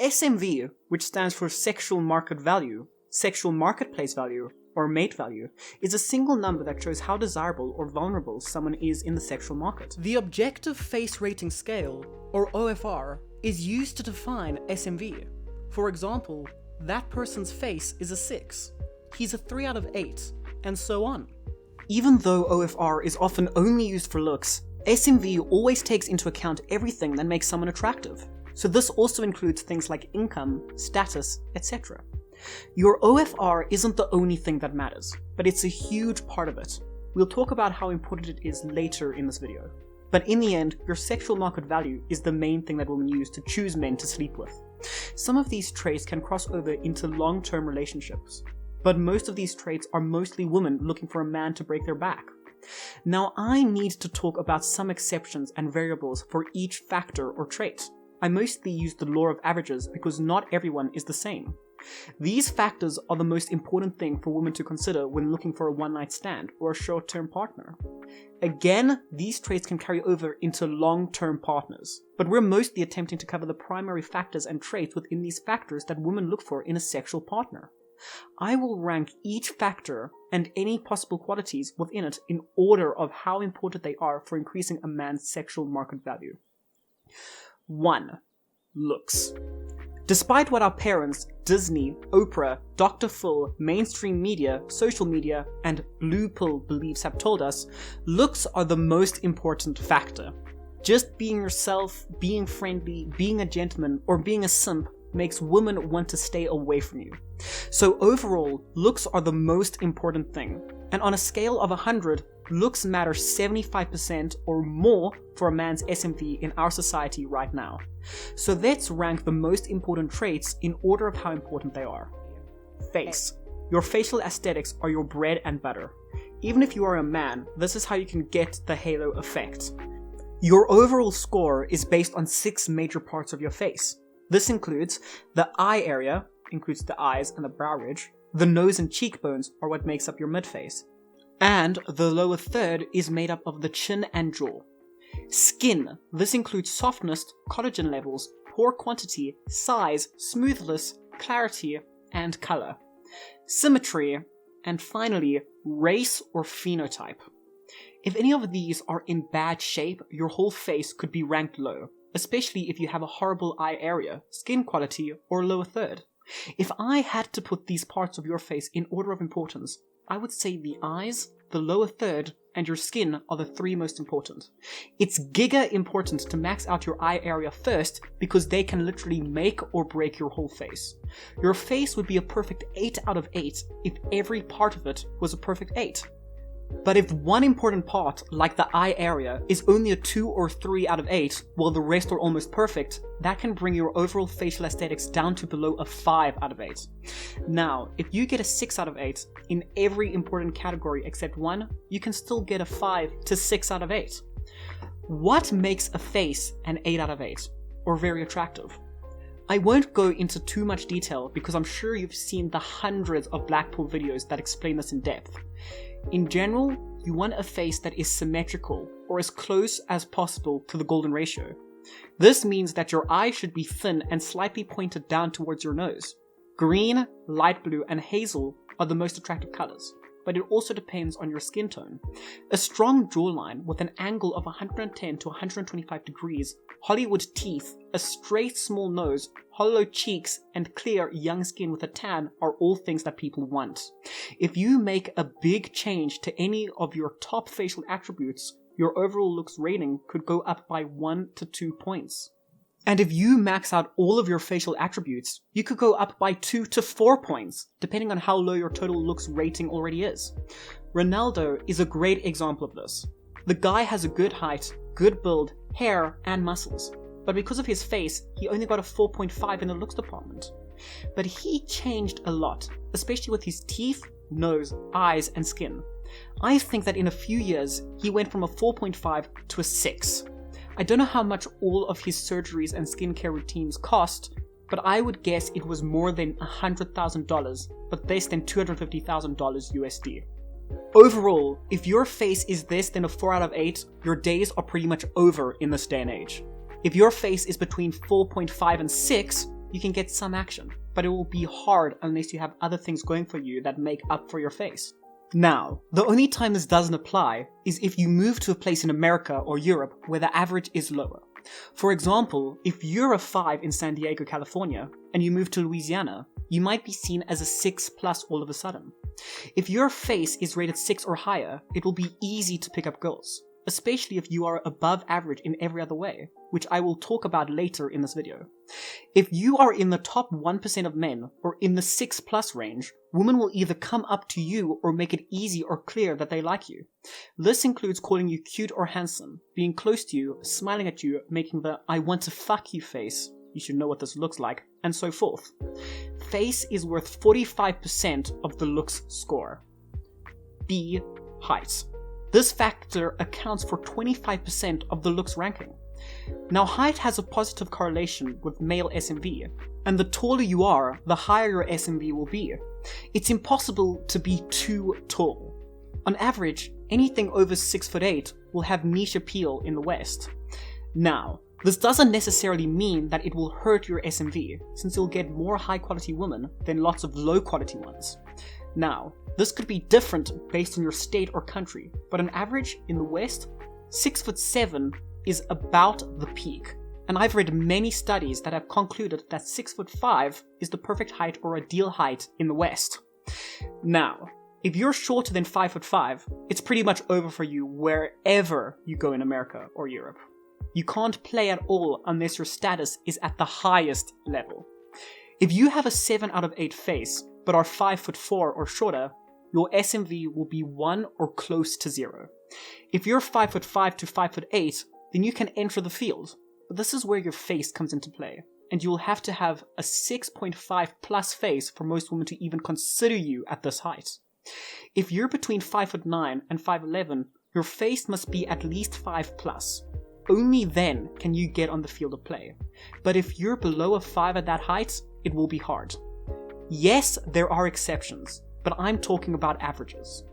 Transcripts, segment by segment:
SMV, which stands for sexual market value, sexual marketplace value, or mate value, is a single number that shows how desirable or vulnerable someone is in the sexual market. The Objective Face Rating Scale, or OFR, is used to define SMV. For example, that person's face is a 6, he's a 3 out of 8, and so on. Even though OFR is often only used for looks, SMV always takes into account everything that makes someone attractive. So this also includes things like income, status, etc. Your OFR isn't the only thing that matters, but it's a huge part of it. We'll talk about how important it is later in this video. But in the end, your sexual market value is the main thing that women use to choose men to sleep with. Some of these traits can cross over into long-term relationships, but most of these traits are mostly women looking for a man to break their back. Now I need to talk about some exceptions and variables for each factor or trait. I mostly use the law of averages because not everyone is the same. These factors are the most important thing for women to consider when looking for a one-night stand or a short-term partner. Again, these traits can carry over into long-term partners, but we're mostly attempting to cover the primary factors and traits within these factors that women look for in a sexual partner. I will rank each factor and any possible qualities within it in order of how important they are for increasing a man's sexual market value. 1. Looks. Despite what our parents, Disney, Oprah, Dr. Phil, mainstream media, social media, and blue pill beliefs have told us, looks are the most important factor. Just being yourself, being friendly, being a gentleman, or being a simp makes women want to stay away from you. So overall, looks are the most important thing. And on a scale of 100, looks matter 75% or more for a man's SMV in our society right now. So let's rank the most important traits in order of how important they are. Face. Your facial aesthetics are your bread and butter. Even if you are a man, this is how you can get the halo effect. Your overall score is based on 6 major parts of your face. This includes the eye area, includes the eyes and the brow ridge. The nose and cheekbones are what makes up your midface. And the lower third is made up of the chin and jaw. Skin. This includes softness, collagen levels, pore quantity, size, smoothness, clarity, and color. Symmetry. And finally, race or phenotype. If any of these are in bad shape, your whole face could be ranked low, especially if you have a horrible eye area, skin quality, or lower third. If I had to put these parts of your face in order of importance, I would say the eyes, the lower third, and your skin are the 3 most important. It's giga important to max out your eye area first because they can literally make or break your whole face. Your face would be a perfect 8 out of 8 if every part of it was a perfect 8. But if one important part, like the eye area, is only a 2 or 3 out of 8, while the rest are almost perfect, that can bring your overall facial aesthetics down to below a 5 out of 8. Now, if you get a 6 out of 8 in every important category except one, you can still get a 5 to 6 out of 8. What makes a face an 8 out of 8, or very attractive? I won't go into too much detail because I'm sure you've seen the hundreds of Blackpill videos that explain this in depth. In general, you want a face that is symmetrical, or as close as possible to the golden ratio. This means that your eyes should be thin and slightly pointed down towards your nose. Green, light blue, and hazel are the most attractive colors, but it also depends on your skin tone. A strong jawline with an angle of 110 to 125 degrees, Hollywood teeth, a straight small nose, hollow cheeks, and clear young skin with a tan are all things that people want. If you make a big change to any of your top facial attributes, your overall looks rating could go up by 1 to 2 points. And if you max out all of your facial attributes, you could go up by 2 to 4 points, depending on how low your total looks rating already is. Ronaldo is a great example of this. The guy has a good height, good build, hair, and muscles. But because of his face, he only got a 4.5 in the looks department. But he changed a lot, especially with his teeth, nose, eyes, and skin. I think that in a few years, he went from a 4.5 to a 6. I don't know how much all of his surgeries and skincare routines cost, but I would guess it was more than $100,000, but less than $250,000 USD. Overall, if your face is less than a 4 out of 8, your days are pretty much over in this day and age. If your face is between 4.5 and 6, you can get some action, but it will be hard unless you have other things going for you that make up for your face. Now, the only time this doesn't apply is if you move to a place in America or Europe where the average is lower. For example, if you're a 5 in San Diego, California, and you move to Louisiana, you might be seen as a 6+ all of a sudden. If your face is rated 6 or higher, it will be easy to pick up girls, especially if you are above average in every other way, which I will talk about later in this video. If you are in the top 1% of men, or in the 6+ range, women will either come up to you or make it easy or clear that they like you. This includes calling you cute or handsome, being close to you, smiling at you, making the "I want to fuck you" face, you should know what this looks like, and so forth. Face is worth 45% of the looks score. B. Height. This factor accounts for 25% of the looks ranking. Now, height has a positive correlation with male SMV, and the taller you are, the higher your SMV will be. It's impossible to be too tall. On average, anything over 6'8" will have niche appeal in the West. Now, this doesn't necessarily mean that it will hurt your SMV, since you'll get more high-quality women than lots of low-quality ones. Now, this could be different based on your state or country, but on average, in the West, 6'7" is about the peak, and I've read many studies that have concluded that 6'5" is the perfect height or ideal height in the West. Now, if you're shorter than 5'5", it's pretty much over for you wherever you go in America or Europe. You can't play at all unless your status is at the highest level. If you have a 7 out of 8 face, but are 5'4" or shorter, your SMV will be 1 or close to 0. If you're 5'5" to 5'8", then you can enter the field, but this is where your face comes into play, and you will have to have a 6.5+ face for most women to even consider you at this height. If you're between 5'9" and 5'11", your face must be at least 5+. Only then can you get on the field of play. But if you're below a 5 at that height, it will be hard. Yes, there are exceptions, but I'm talking about averages.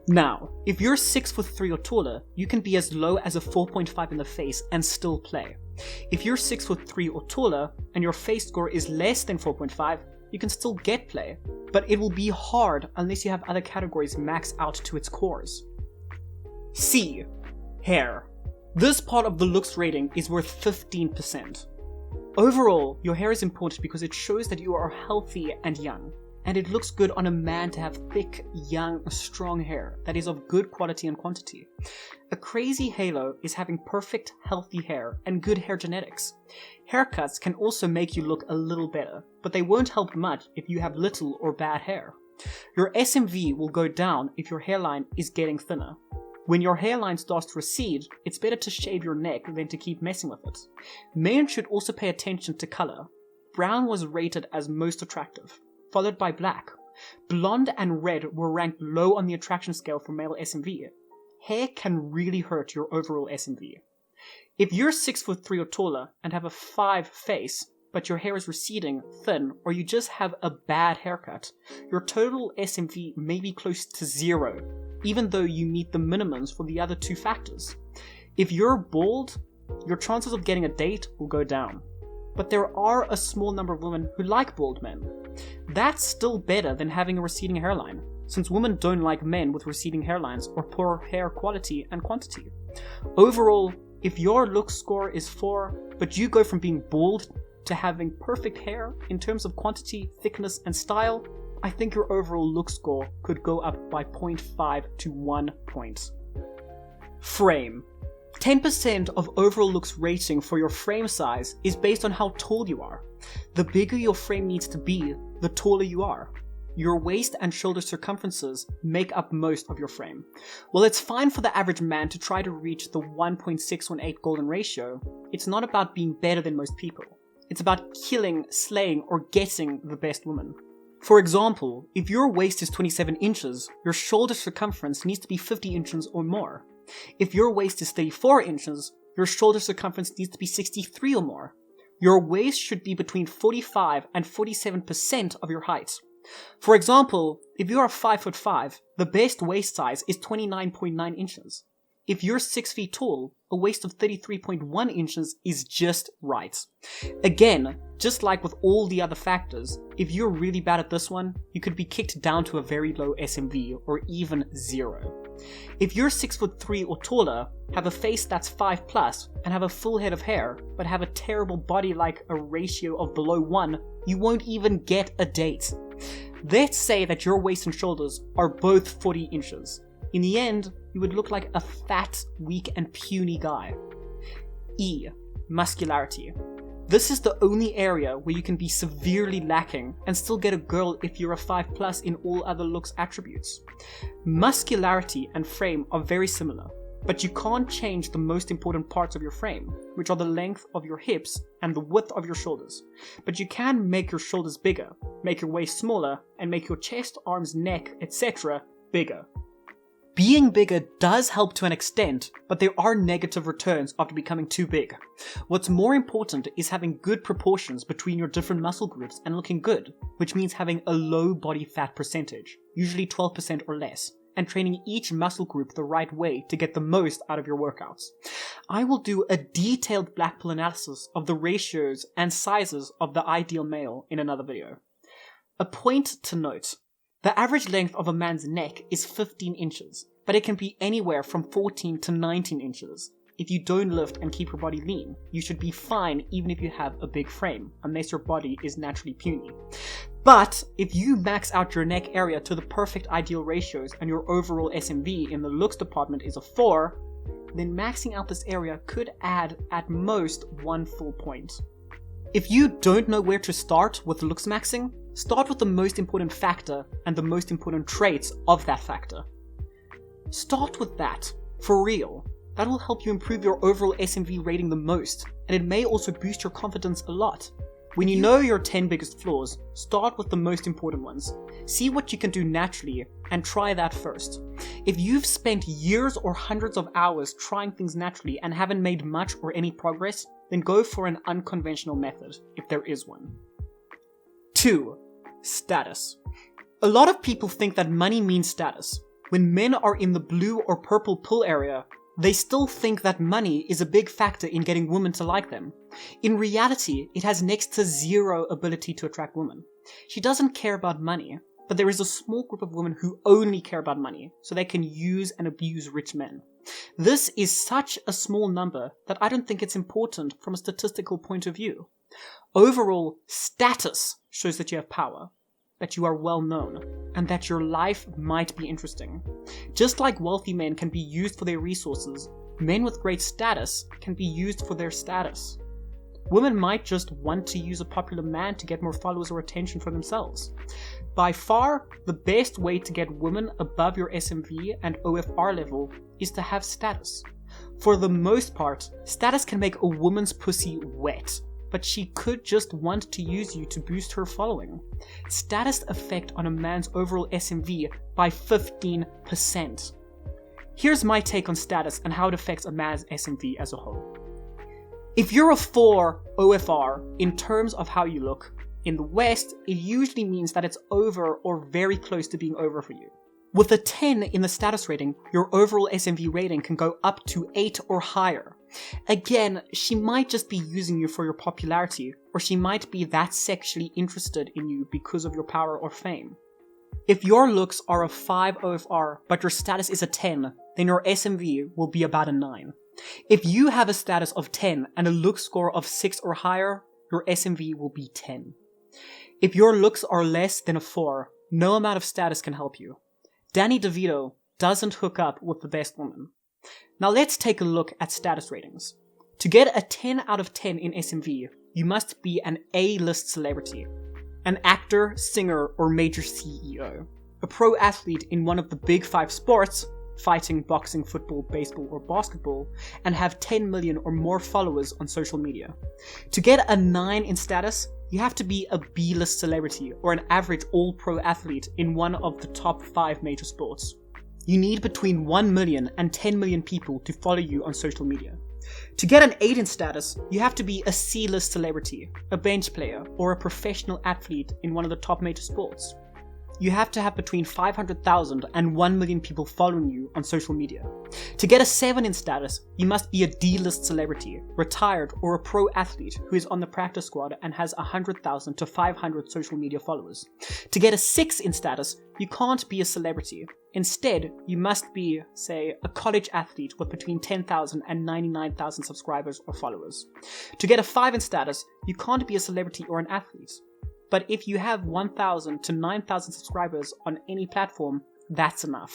Now, if you're 6'3" or taller, you can be as low as a 4.5 in the face and still play. If you're 6'3" or taller, and your face score is less than 4.5, you can still get play, but it will be hard unless you have other categories maxed out to its cores. C. Hair. This part of the looks rating is worth 15%. Overall, your hair is important because it shows that you are healthy and young, and it looks good on a man to have thick, young, strong hair that is of good quality and quantity. A crazy halo is having perfect, healthy hair and good hair genetics. Haircuts can also make you look a little better, but they won't help much if you have little or bad hair. Your SMV will go down if your hairline is getting thinner. When your hairline starts to recede, it's better to shave your neck than to keep messing with it. Men should also pay attention to color. Brown was rated as most attractive, followed by black. Blonde and red were ranked low on the attraction scale for male SMV. Hair can really hurt your overall SMV. If you're 6'3" or taller and have a 5 face, but your hair is receding, thin, or you just have a bad haircut, your total SMV may be close to 0, even though you meet the minimums for the other 2 factors. If you're bald, your chances of getting a date will go down. But there are a small number of women who like bald men. That's still better than having a receding hairline, since women don't like men with receding hairlines or poor hair quality and quantity. Overall, if your look score is 4, but you go from being bald to having perfect hair in terms of quantity, thickness, and style, I think your overall look score could go up by 0.5 to 1 point. Frame. 10% of overall looks rating for your frame size is based on how tall you are. The bigger your frame needs to be, the taller you are. Your waist and shoulder circumferences make up most of your frame. While it's fine for the average man to try to reach the 1.618 golden ratio, it's not about being better than most people. It's about killing, slaying, or getting the best woman. For example, if your waist is 27 inches, your shoulder circumference needs to be 50 inches or more. If your waist is 34 inches, your shoulder circumference needs to be 63 or more. Your waist should be between 45 and 47% of your height. For example, if you are 5'5", the best waist size is 29.9 inches. If you're 6 feet tall, a waist of 33.1 inches is just right. Again, just like with all the other factors, if you're really bad at this one, you could be kicked down to a very low SMV or even 0. If you're 6'3" or taller, have a face that's 5+, and have a full head of hair, but have a terrible body like a ratio of below 1, you won't even get a date. Let's say that your waist and shoulders are both 40 inches. In the end, you would look like a fat, weak, and puny guy. E. Muscularity. This is the only area where you can be severely lacking and still get a girl if you're a 5+ in all other looks attributes. Muscularity and frame are very similar, but you can't change the most important parts of your frame, which are the length of your hips and the width of your shoulders. But you can make your shoulders bigger, make your waist smaller, and make your chest, arms, neck, etc. bigger. Being bigger does help to an extent, but there are negative returns after becoming too big. What's more important is having good proportions between your different muscle groups and looking good, which means having a low body fat percentage, usually 12% or less, and training each muscle group the right way to get the most out of your workouts. I will do a detailed Blackpill analysis of the ratios and sizes of the ideal male in another video. A point to note. The average length of a man's neck is 15 inches, but it can be anywhere from 14 to 19 inches. If you don't lift and keep your body lean, you should be fine even if you have a big frame, unless your body is naturally puny. But if you max out your neck area to the perfect ideal ratios and your overall SMV in the looks department is a 4, then maxing out this area could add at most 1 full point. If you don't know where to start with Looksmaxing, start with the most important factor and the most important traits of that factor. Start with that, for real. That will help you improve your overall SMV rating the most, and it may also boost your confidence a lot. When you know your 10 biggest flaws, start with the most important ones. See what you can do naturally, and try that first. If you've spent years or hundreds of hours trying things naturally and haven't made much or any progress, then go for an unconventional method, if there is one. 2. Status. A lot of people think that money means status. When men are in the blue or purple pill area, they still think that money is a big factor in getting women to like them. In reality, it has next to zero ability to attract women. She doesn't care about money, but there is a small group of women who only care about money, so they can use and abuse rich men. This is such a small number that I don't think it's important from a statistical point of view. Overall, status shows that you have power, that you are well known, and that your life might be interesting. Just like wealthy men can be used for their resources, men with great status can be used for their status. Women might just want to use a popular man to get more followers or attention for themselves. By far, the best way to get women above your SMV and OFR level is to have status. For the most part, status can make a woman's pussy wet, but she could just want to use you to boost her following. Status affect on a man's overall SMV by 15%. Here's my take on status and how it affects a man's SMV as a whole. If you're a 4 OFR in terms of how you look, in the West, it usually means that it's over or very close to being over for you. With a 10 in the status rating, your overall SMV rating can go up to 8 or higher. Again, she might just be using you for your popularity, or she might be that sexually interested in you because of your power or fame. If your looks are a 5 OFR, but your status is a 10, then your SMV will be about a 9. If you have a status of 10 and a look score of 6 or higher, your SMV will be 10. If your looks are less than a 4, no amount of status can help you. Danny DeVito doesn't hook up with the best woman. Now let's take a look at status ratings. To get a 10 out of 10 in SMV, you must be an A-list celebrity, an actor, singer, or major CEO, a pro athlete in one of the big 5 sports, fighting, boxing, football, baseball, or basketball, and have 10 million or more followers on social media. To get a 9 in status, you have to be a B-list celebrity or an average all-pro athlete in one of the top 5 major sports. You need between 1 million and 10 million people to follow you on social media. To get an 8 in status, you have to be a C-list celebrity, a bench player, or a professional athlete in one of the top major sports. you have to have between 500,000 and 1 million people following you on social media. To get a 7 in status, you must be a D-list celebrity, retired, or a pro athlete who is on the practice squad and has 100,000 to 500 social media followers. To get a 6 in status, you can't be a celebrity. Instead, you must be, say, a college athlete with between 10,000 and 99,000 subscribers or followers. To get a 5 in status, you can't be a celebrity or an athlete. But if you have 1,000 to 9,000 subscribers on any platform, that's enough.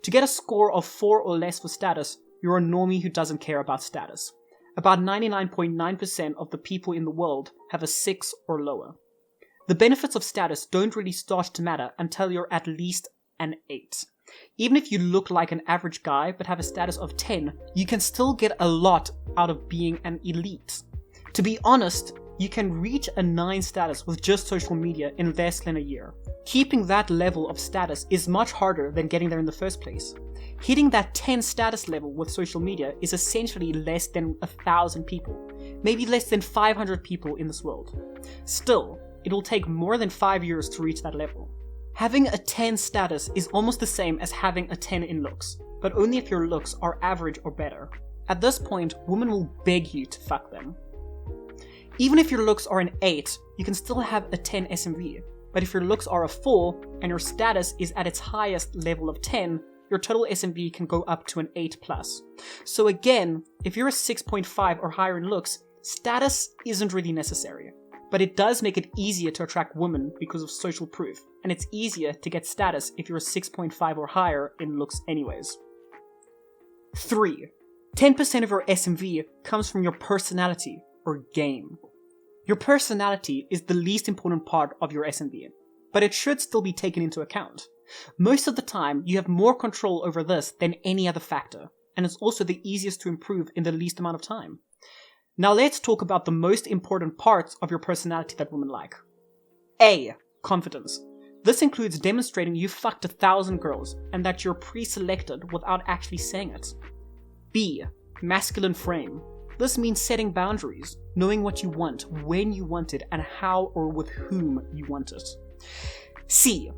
To get a score of 4 or less for status, you're a normie who doesn't care about status. About 99.9% of the people in the world have a 6 or lower. The benefits of status don't really start to matter until you're at least an 8. Even if you look like an average guy but have a status of 10, you can still get a lot out of being an elite. To be honest, you can reach a 9 status with just social media in less than a year. Keeping that level of status is much harder than getting there in the first place. Hitting that 10 status level with social media is essentially less than 1,000 people, maybe less than 500 people in this world. Still, it'll take more than 5 years to reach that level. Having a 10 status is almost the same as having a 10 in looks, but only if your looks are average or better. At this point, women will beg you to fuck them. Even if your looks are an 8, you can still have a 10 SMV, but if your looks are a 4 and your status is at its highest level of 10, your total SMV can go up to an 8+. So again, if you're a 6.5 or higher in looks, status isn't really necessary. But it does make it easier to attract women because of social proof, and it's easier to get status if you're a 6.5 or higher in looks anyways. 3. 10% of your SMV comes from your personality or game. Your personality is the least important part of your SMV, but it should still be taken into account. Most of the time, you have more control over this than any other factor, and it's also the easiest to improve in the least amount of time. Now let's talk about the most important parts of your personality that women like. A. Confidence. This includes demonstrating you fucked 1,000 girls and that you're pre-selected without actually saying it. B. Masculine frame. This means setting boundaries, knowing what you want, when you want it, and how or with whom you want it. C.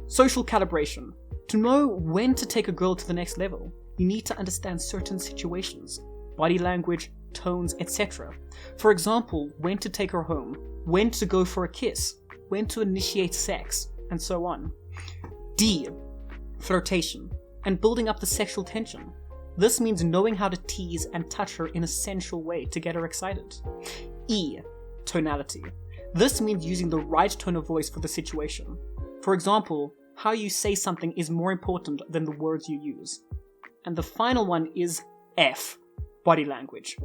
Social calibration. To know when to take a girl to the next level, you need to understand certain situations, body language, tones, etc. For example, when to take her home, when to go for a kiss, when to initiate sex, and so on. D. Flirtation, and building up the sexual tension. This means knowing how to tease and touch her in a sensual way to get her excited. E. Tonality. This means using the right tone of voice for the situation. For example, how you say something is more important than the words you use. And the final one is F. Body language.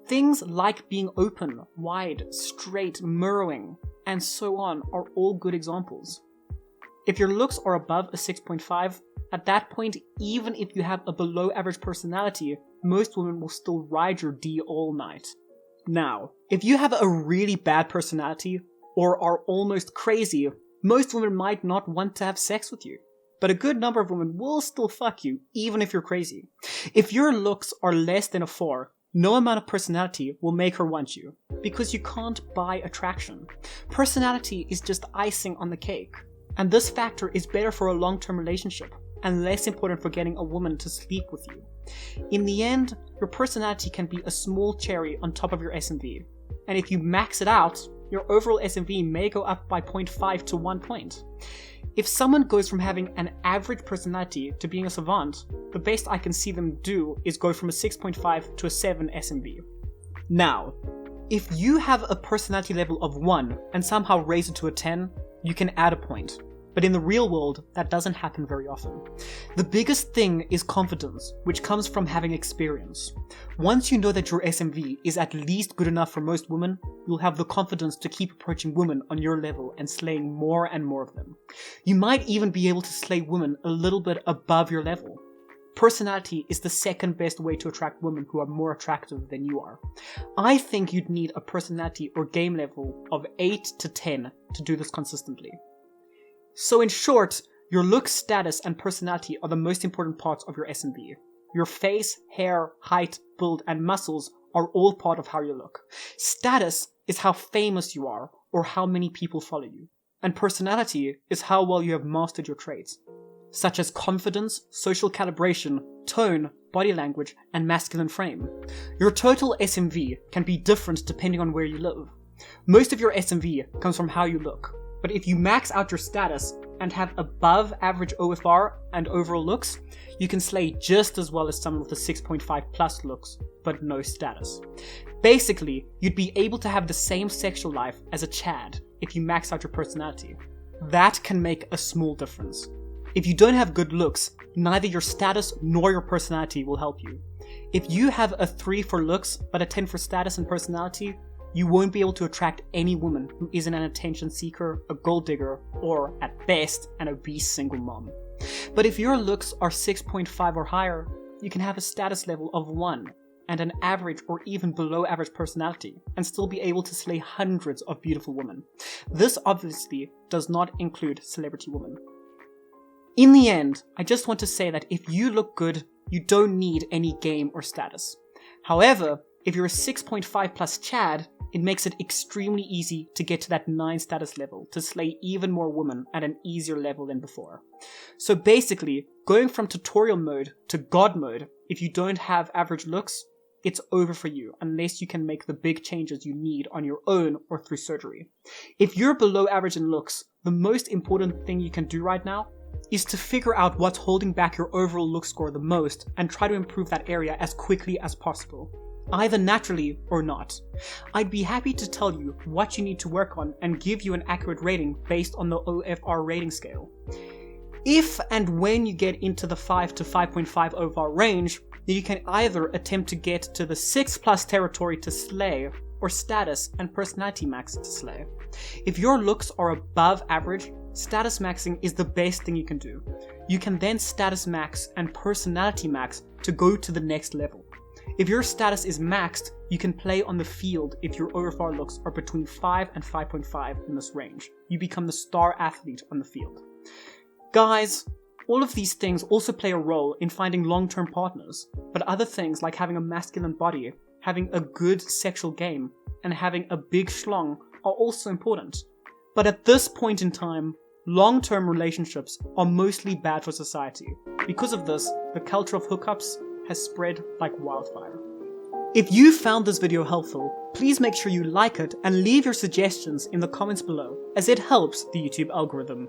Things like being open, wide, straight, mirroring, and so on are all good examples. If your looks are above a 6.5, at that point, even if you have a below average personality, most women will still ride your D all night. Now, if you have a really bad personality, or are almost crazy, most women might not want to have sex with you. But a good number of women will still fuck you, even if you're crazy. If your looks are less than a 4, no amount of personality will make her want you, because you can't buy attraction. Personality is just icing on the cake, and this factor is better for a long-term relationship, and less important for getting a woman to sleep with you. In the end, your personality can be a small cherry on top of your SMV, and if you max it out, your overall SMV may go up by 0.5 to 1 point. If someone goes from having an average personality to being a savant, the best I can see them do is go from a 6.5 to a 7 SMV. Now, if you have a personality level of 1 and somehow raise it to a 10, you can add a point. But in the real world, that doesn't happen very often. The biggest thing is confidence, which comes from having experience. Once you know that your SMV is at least good enough for most women, you'll have the confidence to keep approaching women on your level and slaying more and more of them. You might even be able to slay women a little bit above your level. Personality is the second best way to attract women who are more attractive than you are. I think you'd need a personality or game level of 8 to 10 to do this consistently. So in short, your look, status, and personality are the most important parts of your SMV. Your face, hair, height, build, and muscles are all part of how you look. Status is how famous you are, or how many people follow you. and personality is how well you have mastered your traits, such as confidence, social calibration, tone, body language, and masculine frame. Your total SMV can be different depending on where you live. Most of your SMV comes from how you look, but if you max out your status and have above average OFR and overall looks, you can slay just as well as someone with a 6.5 plus looks, but no status. Basically, you'd be able to have the same sexual life as a Chad if you max out your personality. That can make a small difference. If you don't have good looks, neither your status nor your personality will help you. If you have a 3 for looks but a 10 for status and personality, you won't be able to attract any woman who isn't an attention seeker, a gold digger, or, at best, an obese single mom. But if your looks are 6.5 or higher, you can have a status level of 1 and an average or even below average personality and still be able to slay hundreds of beautiful women. This obviously does not include celebrity women. In the end, I just want to say that if you look good, you don't need any game or status. However, if you're a 6.5 plus Chad, it makes it extremely easy to get to that 9 status level to slay even more women at an easier level than before. So basically, going from tutorial mode to God mode, if you don't have average looks, it's over for you unless you can make the big changes you need on your own or through surgery. If you're below average in looks, the most important thing you can do right now is to figure out what's holding back your overall look score the most and try to improve that area as quickly as possible, either naturally or not. I'd be happy to tell you what you need to work on and give you an accurate rating based on the OFR rating scale. If and when you get into the 5 to 5.5 OFR range, then you can either attempt to get to the 6 plus territory to slay, or status and personality max to slay. If your looks are above average, status maxing is the best thing you can do. You can then status max and personality max to go to the next level. If your status is maxed, you can play on the field if your OFR looks are between 5 and 5.5 in this range. You become the star athlete on the field. Guys, all of these things also play a role in finding long-term partners, but other things like having a masculine body, having a good sexual game, and having a big schlong are also important. But at this point in time, long-term relationships are mostly bad for society. Because of this, the culture of hookups has spread like wildfire. If you found this video helpful, please make sure you like it and leave your suggestions in the comments below, as it helps the YouTube algorithm.